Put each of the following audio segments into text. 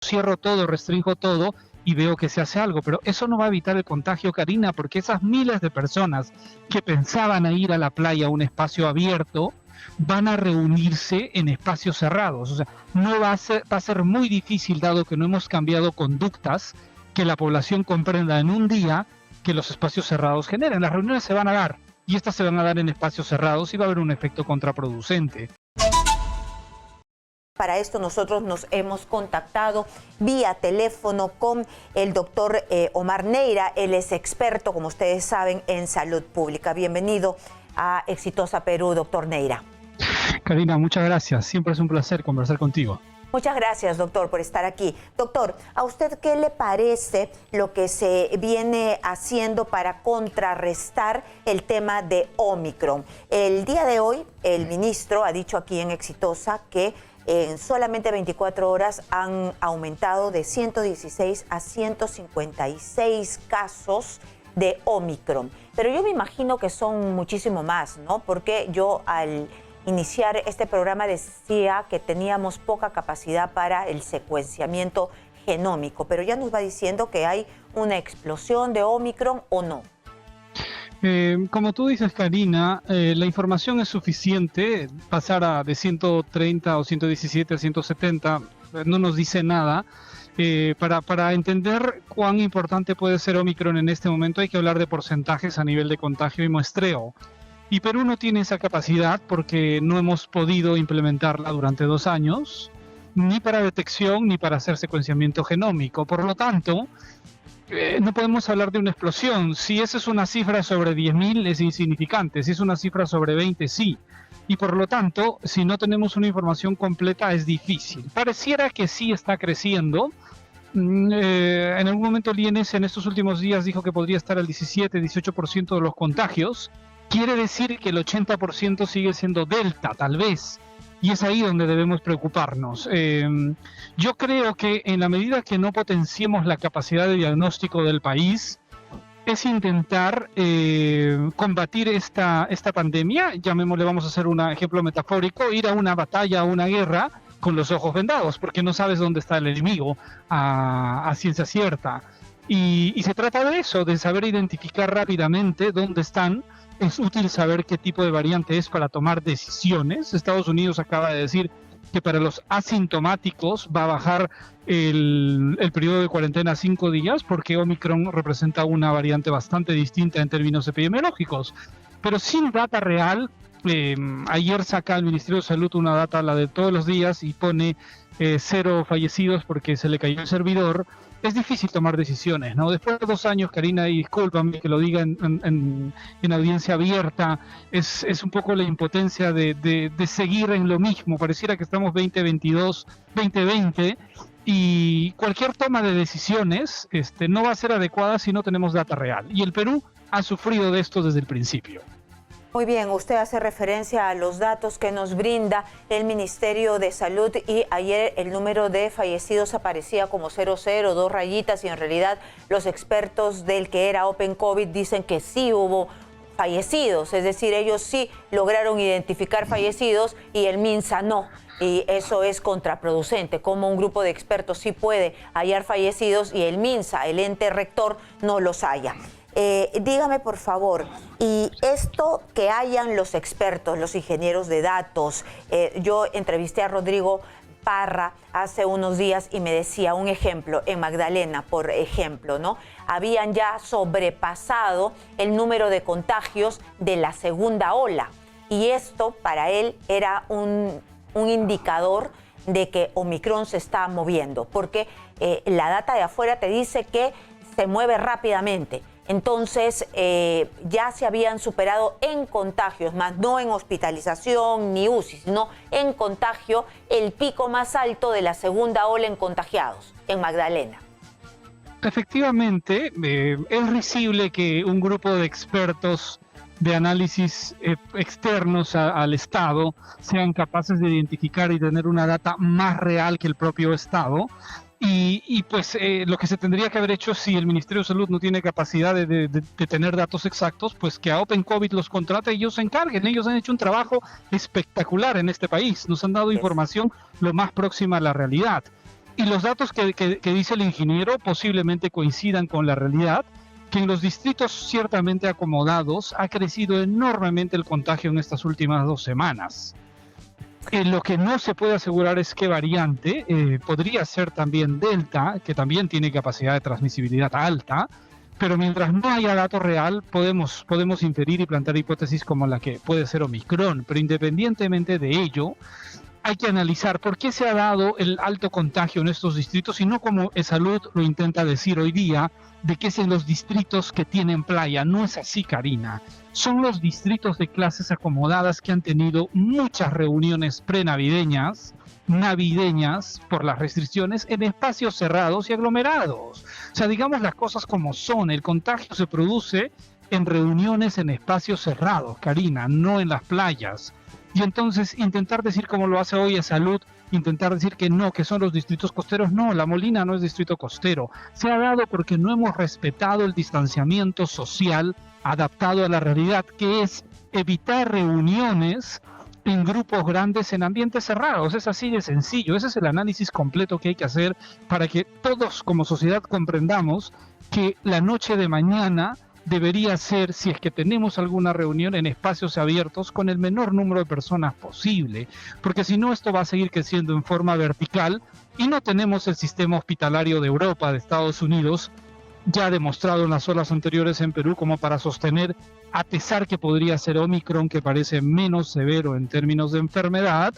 cierro todo, restringo todo y veo que se hace algo, pero eso no va a evitar el contagio, Karina, porque esas miles de personas que pensaban a ir a la playa, a un espacio abierto, van a reunirse en espacios cerrados. O sea, no va a ser muy difícil, dado que no hemos cambiado conductas, que la población comprenda en un día que los espacios cerrados generan. Las reuniones se van a dar, y estas se van a dar en espacios cerrados y va a haber un efecto contraproducente. Para esto nosotros nos hemos contactado vía teléfono con el doctor Omar Neira. Él es experto, como ustedes saben, en salud pública. Bienvenido a Exitosa Perú, doctor Neira. Karina, muchas gracias. Siempre es un placer conversar contigo. Muchas gracias, doctor, por estar aquí. Doctor, ¿a usted qué le parece lo que se viene haciendo para contrarrestar el tema de Omicron? El día de hoy, el ministro ha dicho aquí en Exitosa que en solamente 24 horas han aumentado de 116 a 156 casos de Omicron. Pero yo me imagino que son muchísimo más, ¿no? Porque yo al iniciar este programa decía que teníamos poca capacidad para el secuenciamiento genómico, pero ya nos va diciendo que hay una explosión de Omicron, ¿o no? Como tú dices, Karina, la información es suficiente. Pasar de 130 o 117 a 170 no nos dice nada. Para entender cuán importante puede ser Omicron en este momento hay que hablar de porcentajes a nivel de contagio y muestreo. Y Perú no tiene esa capacidad porque no hemos podido implementarla durante 2 años, ni para detección ni para hacer secuenciamiento genómico. Por lo tanto, no podemos hablar de una explosión. Si esa es una cifra sobre 10.000 es insignificante, si es una cifra sobre 20 sí. Y por lo tanto, si no tenemos una información completa es difícil. Pareciera que sí está creciendo. En algún momento el INS en estos últimos días dijo que podría estar al 17-18% de los contagios. Quiere decir que el 80% sigue siendo Delta, tal vez. Y es ahí donde debemos preocuparnos. Yo creo que en la medida que no potenciemos la capacidad de diagnóstico del país, es intentar combatir esta pandemia. Llamémosle, vamos a hacer un ejemplo metafórico, ir a una batalla, a una guerra, con los ojos vendados, porque no sabes dónde está el enemigo a ciencia cierta. Y se trata de eso, de saber identificar rápidamente dónde están. Es útil saber qué tipo de variante es para tomar decisiones. Estados Unidos acaba de decir que para los asintomáticos va a bajar el periodo de cuarentena a 5 días porque Omicron representa una variante bastante distinta en términos epidemiológicos. Pero sin data real, ayer saca el Ministerio de Salud una data, la de todos los días, y pone 0 fallecidos porque se le cayó el servidor. Es difícil tomar decisiones, ¿no? Después de 2 años, Karina, y discúlpame que lo diga en audiencia abierta, es un poco la impotencia de seguir en lo mismo. Pareciera que estamos 2022, 2020, y cualquier toma de decisiones no va a ser adecuada si no tenemos data real. Y el Perú ha sufrido de esto desde el principio. Muy bien, usted hace referencia a los datos que nos brinda el Ministerio de Salud y ayer el número de fallecidos aparecía como 00, 2 rayitas, y en realidad los expertos del que era Open COVID dicen que sí hubo fallecidos, es decir, ellos sí lograron identificar fallecidos y el MINSA no. Y eso es contraproducente, como un grupo de expertos sí puede hallar fallecidos y el MINSA, el ente rector, no los haya. Dígame por favor, y esto que hayan los expertos, los ingenieros de datos, yo entrevisté a Rodrigo Parra hace unos días y me decía un ejemplo, en Magdalena, por ejemplo, ¿no? Habían ya sobrepasado el número de contagios de la segunda ola, y esto para él era un indicador de que Omicron se está moviendo, porque la data de afuera te dice que se mueve rápidamente. Entonces, ya se habían superado en contagios, más no en hospitalización ni UCI, sino en contagio, el pico más alto de la segunda ola en contagiados, en Magdalena. Efectivamente, es risible que un grupo de expertos de análisis externos al Estado sean capaces de identificar y tener una data más real que el propio Estado. Y pues lo que se tendría que haber hecho, si el Ministerio de Salud no tiene capacidad de tener datos exactos, pues que a Open COVID los contrate y ellos se encarguen. Ellos han hecho un trabajo espectacular en este país, nos han dado información lo más próxima a la realidad. Y los datos que dice el ingeniero posiblemente coincidan con la realidad, que en los distritos ciertamente acomodados ha crecido enormemente el contagio en estas últimas 2 semanas. Lo que no se puede asegurar es qué variante, podría ser también Delta, que también tiene capacidad de transmisibilidad alta, pero mientras no haya dato real, podemos inferir y plantear hipótesis como la que puede ser Omicron, pero independientemente de ello, hay que analizar por qué se ha dado el alto contagio en estos distritos y no como Salud lo intenta decir hoy día, de que es en los distritos que tienen playa. No es así, Karina. Son los distritos de clases acomodadas que han tenido muchas reuniones prenavideñas, navideñas, por las restricciones, en espacios cerrados y aglomerados. O sea, digamos las cosas como son. El contagio se produce en reuniones en espacios cerrados, Karina, no en las playas. Y entonces intentar decir como lo hace hoy Salud, intentar decir que no, que son los distritos costeros, no, La Molina no es distrito costero. Se ha dado porque no hemos respetado el distanciamiento social adaptado a la realidad, que es evitar reuniones en grupos grandes en ambientes cerrados. Es así de sencillo. Ese es el análisis completo que hay que hacer para que todos como sociedad comprendamos que la noche de mañana debería ser, si es que tenemos alguna reunión, en espacios abiertos con el menor número de personas posible, porque si no esto va a seguir creciendo en forma vertical y no tenemos el sistema hospitalario de Europa, de Estados Unidos, ya demostrado en las olas anteriores en Perú, como para sostener, a pesar que podría ser Omicron, que parece menos severo en términos de enfermedad,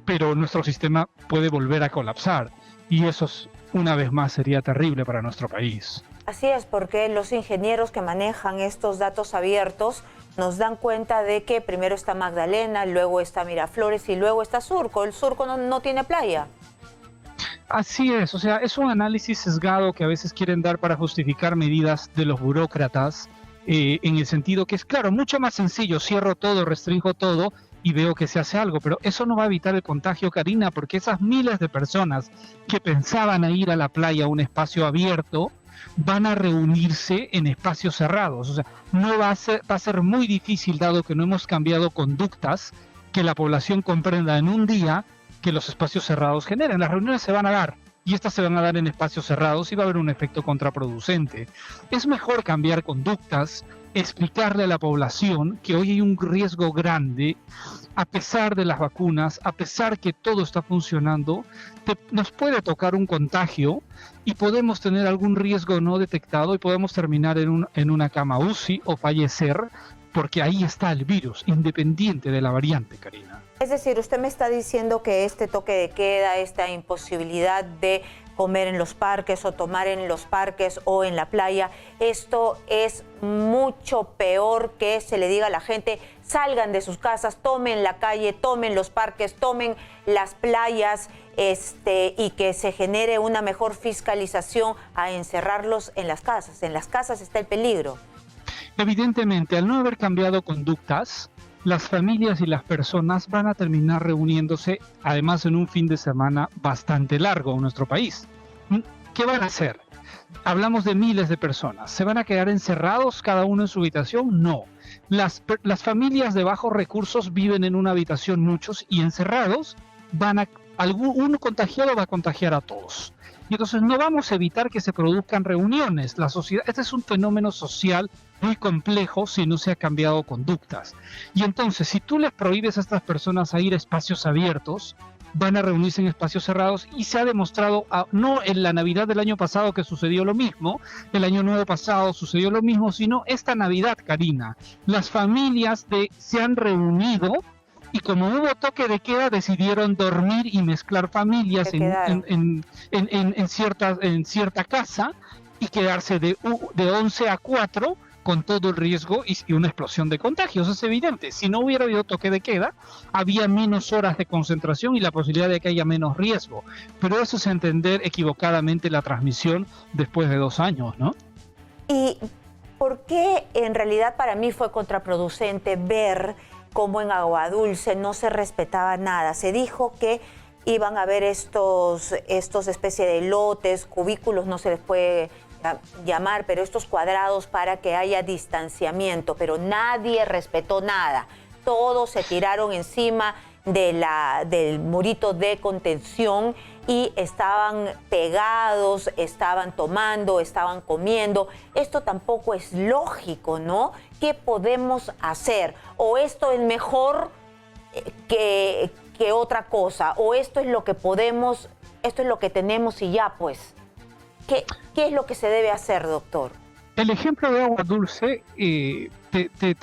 pero nuestro sistema puede volver a colapsar, y eso una vez más sería terrible para nuestro país. Así es, porque los ingenieros que manejan estos datos abiertos nos dan cuenta de que primero está Magdalena, luego está Miraflores y luego está Surco. El Surco no tiene playa. Así es, o sea, es un análisis sesgado que a veces quieren dar para justificar medidas de los burócratas, en el sentido que es, claro, mucho más sencillo, cierro todo, restringo todo y veo que se hace algo, pero eso no va a evitar el contagio, Karina, porque esas miles de personas que pensaban a ir a la playa, a un espacio abierto, van a reunirse en espacios cerrados. O sea, no va a ser muy difícil, dado que no hemos cambiado conductas, que la población comprenda en un día que los espacios cerrados generan. Las reuniones se van a dar, y estas se van a dar en espacios cerrados y va a haber un efecto contraproducente. Es mejor cambiar conductas, explicarle a la población que hoy hay un riesgo grande, a pesar de las vacunas, a pesar que todo está funcionando, nos puede tocar un contagio y podemos tener algún riesgo no detectado y podemos terminar en una cama UCI o fallecer, porque ahí está el virus, independiente de la variante, Karina. Es decir, usted me está diciendo que este toque de queda, esta imposibilidad de comer en los parques o tomar en los parques o en la playa, esto es mucho peor que se le diga a la gente: salgan de sus casas, tomen la calle, tomen los parques, tomen las playas, y que se genere una mejor fiscalización a encerrarlos en las casas. En las casas está el peligro. Evidentemente, al no haber cambiado conductas, las familias y las personas van a terminar reuniéndose, además en un fin de semana bastante largo en nuestro país. ¿Qué van a hacer? Hablamos de miles de personas. ¿Se van a quedar encerrados cada uno en su habitación? No. Las familias de bajos recursos viven en una habitación muchos, y encerrados uno contagiado va a contagiar a todos. Y entonces no vamos a evitar que se produzcan reuniones. Este es un fenómeno social muy complejo si no se ha cambiado conductas. Y entonces, si tú les prohíbes a estas personas a ir a espacios abiertos, van a reunirse en espacios cerrados, y se ha demostrado, no en la Navidad del año pasado que sucedió lo mismo, el Año Nuevo pasado sucedió lo mismo, sino esta Navidad, Karina. Las familias se han reunido, y como hubo toque de queda, decidieron dormir y mezclar familias en cierta casa y quedarse de 11 a 4 con todo el riesgo y una explosión de contagios. Es evidente, si no hubiera habido toque de queda, había menos horas de concentración y la posibilidad de que haya menos riesgo. Pero eso es entender equivocadamente la transmisión después de 2 años, ¿no? ¿Y por qué en realidad para mí fue contraproducente ver cómo en Agua Dulce no se respetaba nada? Se dijo que iban a haber estos especie de lotes, cubículos, no se les puede llamar, pero estos cuadrados para que haya distanciamiento, pero nadie respetó nada. Todos se tiraron encima del murito de contención y estaban pegados, estaban tomando, estaban comiendo. Esto tampoco es lógico, ¿no? ¿Qué podemos hacer? ¿O esto es mejor que otra cosa? ¿O esto es lo que podemos, esto es lo que tenemos y ya, pues? ¿Qué es lo que se debe hacer, doctor? El ejemplo de Agua Dulce te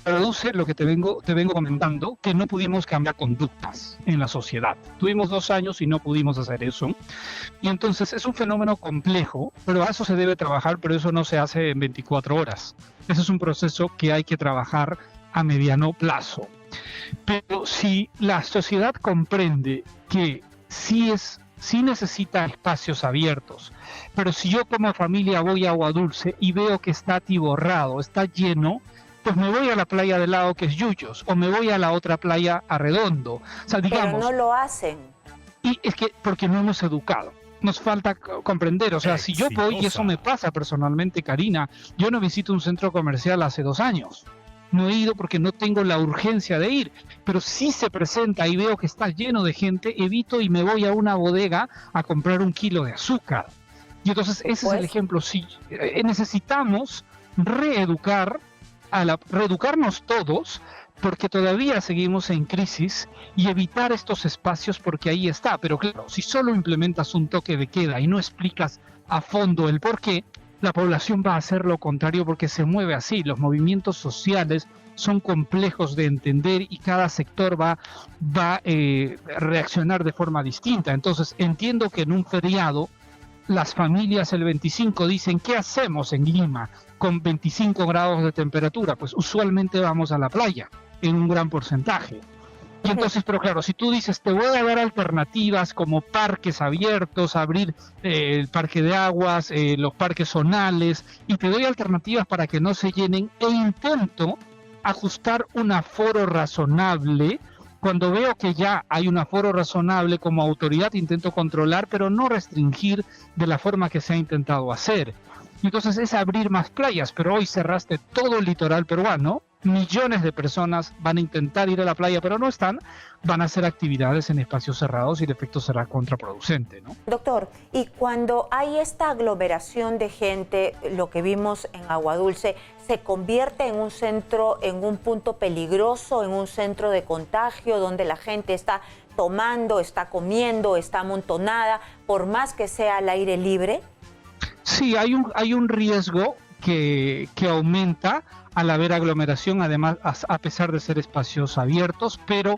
traduce lo que te vengo comentando, que no pudimos cambiar conductas en la sociedad. Tuvimos 2 años y no pudimos hacer eso. Y entonces es un fenómeno complejo, pero a eso se debe trabajar, pero eso no se hace en 24 horas. Ese es un proceso que hay que trabajar a mediano plazo. Pero si la sociedad comprende que sí necesita espacios abiertos, pero si yo como familia voy a Agua Dulce y veo que está atiborrado, está lleno, pues me voy a la playa del lado que es Yuyos, o me voy a la otra playa Arredondo. O sea, digamos, pero no lo hacen. Y es que porque no hemos educado. Nos falta comprender, o sea, si yo voy, y eso me pasa personalmente, Karina, yo no visito un centro comercial hace 2 años. No he ido porque no tengo la urgencia de ir, pero si se presenta y veo que está lleno de gente, evito y me voy a una bodega a comprar 1 kilo de azúcar. Y entonces ese es el ejemplo. Si necesitamos reeducarnos todos, porque todavía seguimos en crisis, y evitar estos espacios porque ahí está. Pero claro, si solo implementas un toque de queda y no explicas a fondo el por qué, la población va a hacer lo contrario porque se mueve así. Los movimientos sociales son complejos de entender y cada sector va a reaccionar de forma distinta. Entonces entiendo que en un feriado las familias el 25 dicen, ¿qué hacemos en Lima con 25 grados de temperatura? Pues usualmente vamos a la playa en un gran porcentaje. Y entonces, pero claro, si tú dices, te voy a dar alternativas como parques abiertos, abrir el parque de aguas, los parques zonales, y te doy alternativas para que no se llenen, e intento ajustar un aforo razonable. Cuando veo que ya hay un aforo razonable, como autoridad intento controlar, pero no restringir de la forma que se ha intentado hacer. Entonces es abrir más playas, pero hoy cerraste todo el litoral peruano. Millones de personas van a intentar ir a la playa, pero no están, van a hacer actividades en espacios cerrados y el efecto será contraproducente, ¿no? Doctor, y cuando hay esta aglomeración de gente, lo que vimos en Agua Dulce, ¿se convierte en un centro, en un punto peligroso, en un centro de contagio donde la gente está tomando, está comiendo, está amontonada, por más que sea al aire libre? Sí, hay un riesgo que aumenta al haber aglomeración, además a pesar de ser espacios abiertos, pero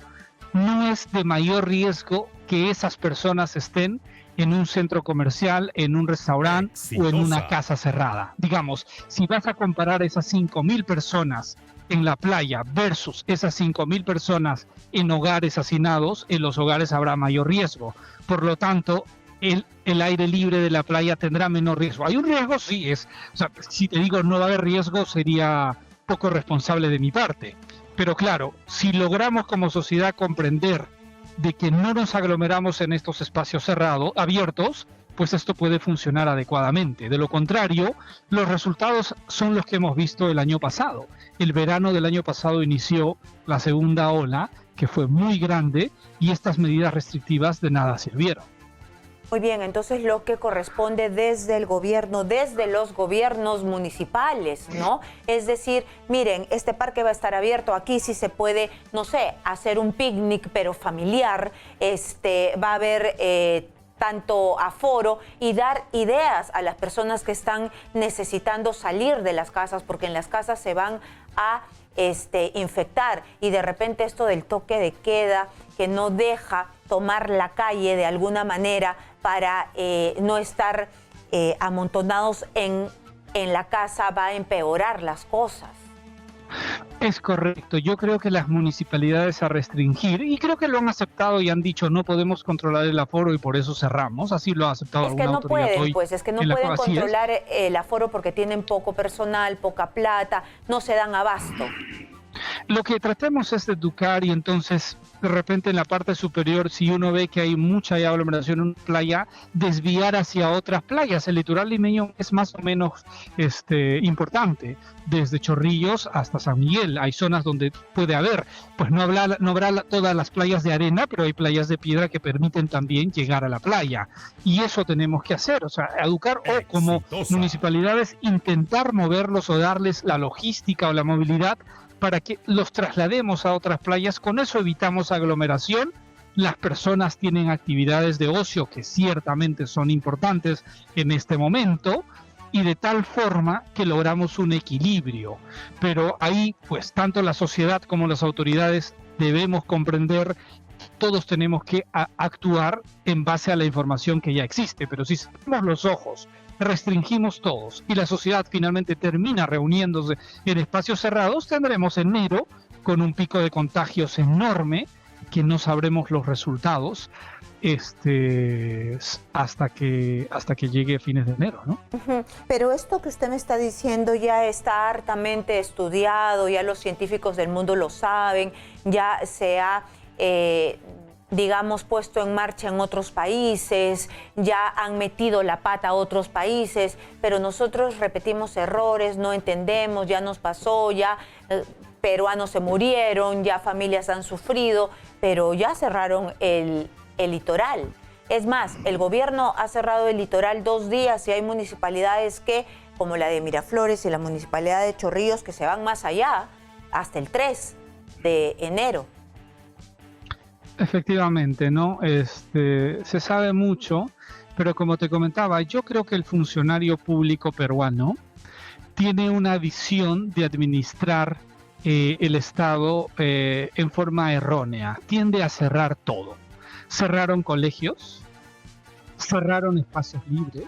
no es de mayor riesgo que esas personas estén en un centro comercial, en un restaurante o en una casa cerrada. Digamos, si vas a comparar esas 5.000 personas en la playa versus esas 5.000 personas en hogares hacinados, en los hogares habrá mayor riesgo. Por lo tanto, el aire libre de la playa tendrá menor riesgo. ¿Hay un riesgo? Sí, o sea, si te digo no va a haber riesgo sería poco responsable de mi parte. Pero claro, si logramos como sociedad comprender de que no nos aglomeramos en estos espacios cerrados, abiertos, pues esto puede funcionar adecuadamente. De lo contrario, los resultados son los que hemos visto el año pasado. El verano del año pasado inició la segunda ola, que fue muy grande, y estas medidas restrictivas de nada sirvieron. Muy bien, entonces lo que corresponde desde el gobierno, desde los gobiernos municipales, ¿no? Es decir, miren, este parque va a estar abierto, aquí sí se puede, no sé, hacer un picnic, pero familiar, va a haber tanto aforo, y dar ideas a las personas que están necesitando salir de las casas, porque en las casas se van a infectar, y de repente esto del toque de queda que no deja tomar la calle de alguna manera para no estar amontonados en la casa va a empeorar las cosas. Es correcto, yo creo que las municipalidades a restringir, y creo que lo han aceptado y han dicho no podemos controlar el aforo y por eso cerramos, así lo ha aceptado alguna autoridad hoy. Es que no pueden controlar el aforo porque tienen poco personal, poca plata, no se dan abasto. Lo que tratemos es de educar y entonces de repente en la parte superior, si uno ve que hay mucha aglomeración en una playa, desviar hacia otras playas. El litoral limeño es más o menos importante, desde Chorrillos hasta San Miguel. Hay zonas donde puede haber, pues no habrá todas las playas de arena, pero hay playas de piedra que permiten también llegar a la playa. Y eso tenemos que hacer, o sea, educar o como municipalidades intentar moverlos o darles la logística o la movilidad para que los traslademos a otras playas. Con eso evitamos aglomeración. Las personas tienen actividades de ocio que ciertamente son importantes en este momento y de tal forma que logramos un equilibrio. Pero ahí, pues, tanto la sociedad como las autoridades debemos comprender, todos tenemos que actuar en base a la información que ya existe. Pero si cerramos los ojos, restringimos todos y la sociedad finalmente termina reuniéndose en espacios cerrados, tendremos enero con un pico de contagios enorme que no sabremos los resultados hasta que llegue fines de enero, ¿no? Pero esto que usted me está diciendo ya está hartamente estudiado, ya los científicos del mundo lo saben, ya se ha digamos, puesto en marcha en otros países, ya han metido la pata a otros países, pero nosotros repetimos errores, no entendemos, ya nos pasó, ya peruanos se murieron, ya familias han sufrido, pero ya cerraron el litoral. Es más, el gobierno ha cerrado el litoral 2 días y hay municipalidades que, como la de Miraflores y la municipalidad de Chorrillos, que se van más allá, hasta el 3 de enero. Efectivamente, ¿no? Se sabe mucho, pero como te comentaba, yo creo que el funcionario público peruano tiene una visión de administrar el Estado en forma errónea. Tiende a cerrar todo. Cerraron colegios, cerraron espacios libres,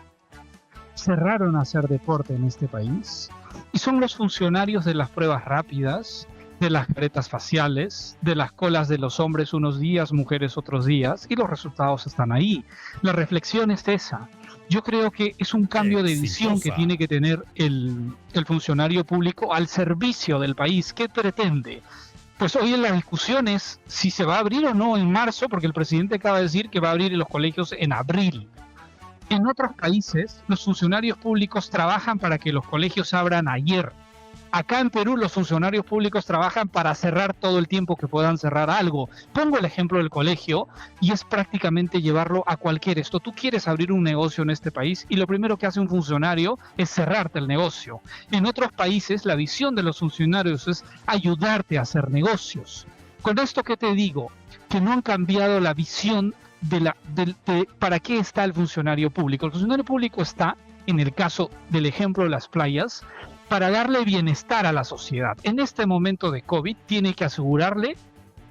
cerraron a hacer deporte en este país, y son los funcionarios de las pruebas rápidas, de las caretas faciales, de las colas de los hombres unos días, mujeres otros días, y los resultados están ahí. La reflexión es esa. Yo creo que es un cambio de visión que tiene que tener el funcionario público al servicio del país. ¿Qué pretende? Pues hoy en la discusión es si se va a abrir o no en marzo, porque el presidente acaba de decir que va a abrir los colegios en abril. En otros países, los funcionarios públicos trabajan para que los colegios abran ayer. Acá en Perú los funcionarios públicos trabajan para cerrar todo el tiempo que puedan cerrar algo. Pongo el ejemplo del colegio y es prácticamente llevarlo a cualquier esto. Tú quieres abrir un negocio en este país y lo primero que hace un funcionario es cerrarte el negocio. En otros países la visión de los funcionarios es ayudarte a hacer negocios. Con esto, ¿qué te digo? Que no han cambiado la visión de para qué está el funcionario público. El funcionario público está, en el caso del ejemplo de las playas, para darle bienestar a la sociedad. En este momento de COVID tiene que asegurarle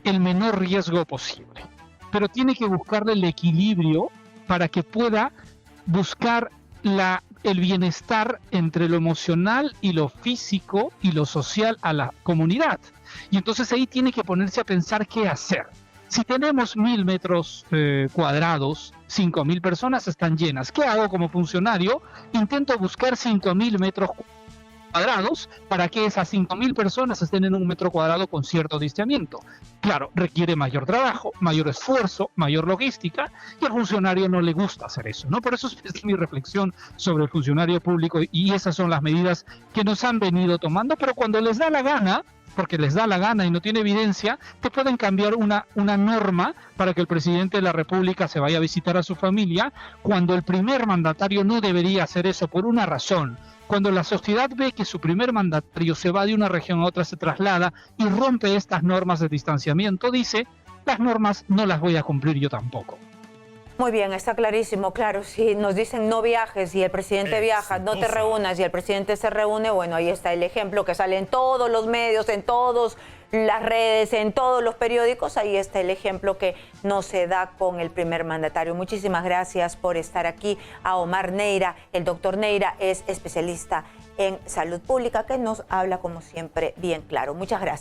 el menor riesgo posible, pero tiene que buscarle el equilibrio para que pueda buscar el bienestar entre lo emocional y lo físico y lo social a la comunidad. Y entonces ahí tiene que ponerse a pensar qué hacer. Si tenemos 1.000 metros cuadrados, 5.000 personas están llenas. ¿Qué hago como funcionario? Intento buscar 5.000 metros cuadrados para que esas 5.000 personas estén en 1 metro cuadrado con cierto distanciamiento. Claro, requiere mayor trabajo, mayor esfuerzo, mayor logística, y al funcionario no le gusta hacer eso, ¿no? Por eso es mi reflexión sobre el funcionario público, y esas son las medidas que nos han venido tomando, pero cuando les da la gana, porque les da la gana y no tiene evidencia, te pueden cambiar una norma para que el presidente de la República se vaya a visitar a su familia, cuando el primer mandatario no debería hacer eso por una razón. Cuando la sociedad ve que su primer mandatario se va de una región a otra, se traslada y rompe estas normas de distanciamiento, dice, las normas no las voy a cumplir yo tampoco. Muy bien, está clarísimo, claro, si nos dicen no viajes y el presidente viaja, no te reúnas y el presidente se reúne, bueno, ahí está el ejemplo que sale en todos los medios, en todas las redes, en todos los periódicos, ahí está el ejemplo que no se da con el primer mandatario. Muchísimas gracias por estar aquí. A Omar Neira, el doctor Neira es especialista en salud pública que nos habla como siempre bien claro. Muchas gracias.